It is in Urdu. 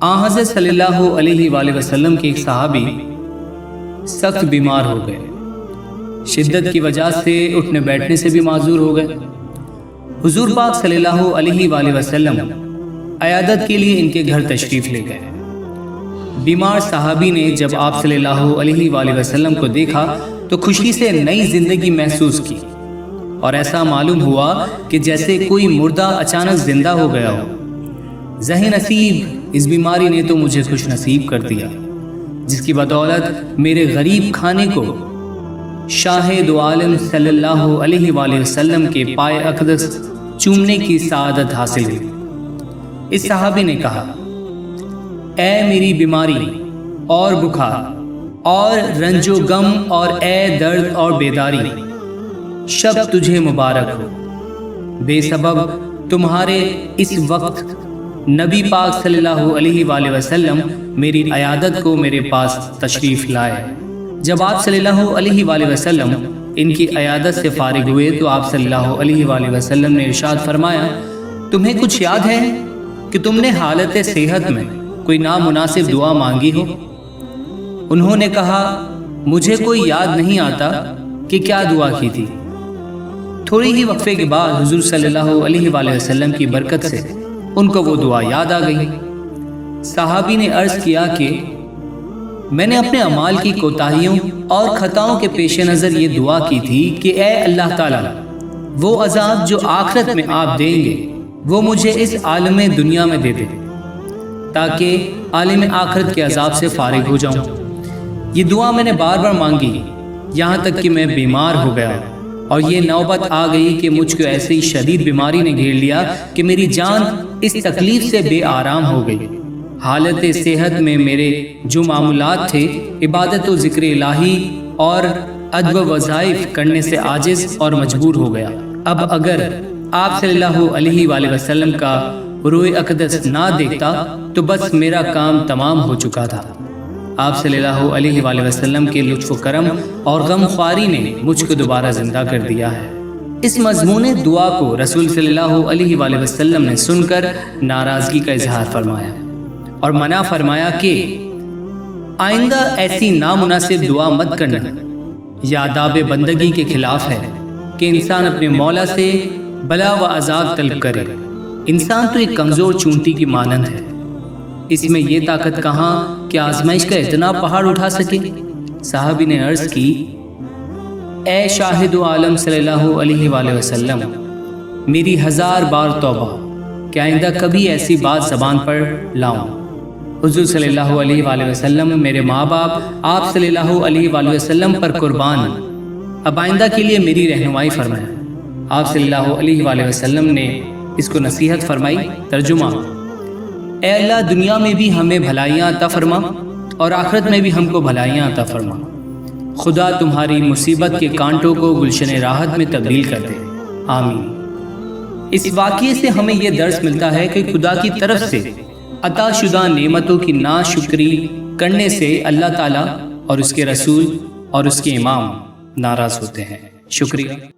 حضرت صلی اللہ علیہ وآلہ وسلم کے ایک صحابی سخت بیمار ہو گئے، شدت کی وجہ سے اٹھنے بیٹھنے سے بھی معذور ہو گئے۔ حضور پاک صلی اللہ علیہ وآلہ وسلم عیادت کے لیے ان کے گھر تشریف لے گئے۔ بیمار صحابی نے جب آپ صلی اللہ علیہ وآلہ وسلم کو دیکھا تو خوشی سے نئی زندگی محسوس کی، اور ایسا معلوم ہوا کہ جیسے کوئی مردہ اچانک زندہ ہو گیا ہو۔ ذہن نصیب، اس بیماری نے تو مجھے خوش نصیب کر دیا، جس کی بدولت میرے غریب کھانے کو شاہ دو عالم صلی اللہ علیہ وآلہ وسلم کے پائے اقدس چومنے کی سعادت حاصل ہوئی۔ اس صحابی نے کہا، اے میری بیماری اور بخار اور رنج و غم اور اے درد اور بیداری، شب تجھے مبارک ہو۔ بے سبب تمہارے اس وقت نبی پاک صلی اللہ علیہ وآلہ وسلم میری عیادت کو میرے پاس تشریف لائے۔ جب آپ صلی اللہ علیہ وآلہ وسلم ان کی عیادت سے فارغ ہوئے تو آپ صلی اللہ علیہ وآلہ وسلم نے ارشاد فرمایا، تمہیں کچھ یاد ہے کہ تم نے حالت صحت میں کوئی نامناسب دعا مانگی ہو؟ انہوں نے کہا، مجھے کوئی یاد نہیں آتا کہ کیا دعا کی تھی۔ تھوڑی ہی وقفے کے بعد حضور صلی اللہ علیہ وآلہ وسلم کی برکت سے ان کو وہ دعا یاد آ گئی۔ صحابی نے عرض کیا کہ میں نے اپنے اعمال کی کوتاہیوں اور خطاؤں کے پیش نظر یہ دعا کی تھی کہ اے اللہ تعالیٰ، وہ عذاب جو آخرت میں آپ دیں گے وہ مجھے اس عالم دنیا میں دے دے، تاکہ عالم آخرت کے عذاب سے فارغ ہو جاؤں۔ یہ دعا میں نے بار بار مانگی، یہاں تک کہ میں بیمار ہو گیا اور یہ نوبت آ گئی کہ مجھ کو ایسی شدید بیماری نے گھیر لیا کہ میری جان اس تکلیف سے بے آرام ہو گئی۔ حالت صحت میں میرے جو معمولات تھے، عبادت و ذکر الہی اور ادب و وظائف کرنے سے عاجز اور مجبور ہو گیا۔ اب اگر آپ صلی اللہ علیہ وآلہ وسلم کا روح اقدس نہ دیکھتا تو بس میرا کام تمام ہو چکا تھا۔ آپ صلی اللہ علیہ وآلہ وسلم کے لطف و کرم اور غم خواری نے مجھ کو دوبارہ زندہ کر دیا ہے۔ اس مضمون دعا کو رسول صلی اللہ علیہ وآلہ وسلم نے سن کر ناراضگی کا اظہار فرمایا اور منع فرمایا کہ آئندہ ایسی نامناسب دعا مت کرنا، یہ آداب بندگی کے خلاف ہے کہ انسان اپنے مولا سے بلا و عذاب طلب کرے۔ انسان تو ایک کمزور چونٹی کی مانند ہے، اس میں یہ طاقت کہاں کہ آزمائش کا اتنا پہاڑ اٹھا سکے۔ صحابی نے عرض کی، اے شاہد عالم صلی اللہ علیہ وآلہ وسلم، میری 1000 بار توبہ کہ آئندہ کبھی ایسی بات زبان پر لاؤں۔ حضور صلی اللہ علیہ وآلہ وسلم، میرے ماں باپ آپ صلی اللہ علیہ وآلہ وسلم پر قربان، اب آئندہ کے لیے میری رہنمائی فرمائیں۔ آپ صلی اللہ علیہ وآلہ وسلم نے اس کو نصیحت فرمائی۔ ترجمہ، اے اللہ، دنیا میں بھی ہمیں بھلائیاں عطا فرما اور آخرت میں بھی ہم کو بھلائیاں عطا فرما۔ خدا تمہاری مصیبت کے کانٹوں کو گلشن راحت میں تبدیل کر دے، آمین۔ اس واقعے سے ہمیں یہ درس ملتا ہے کہ خدا کی طرف سے عطا شدہ نعمتوں کی ناشکری کرنے سے اللہ تعالیٰ اور اس کے رسول اور اس کے امام ناراض ہوتے ہیں۔ شکریہ۔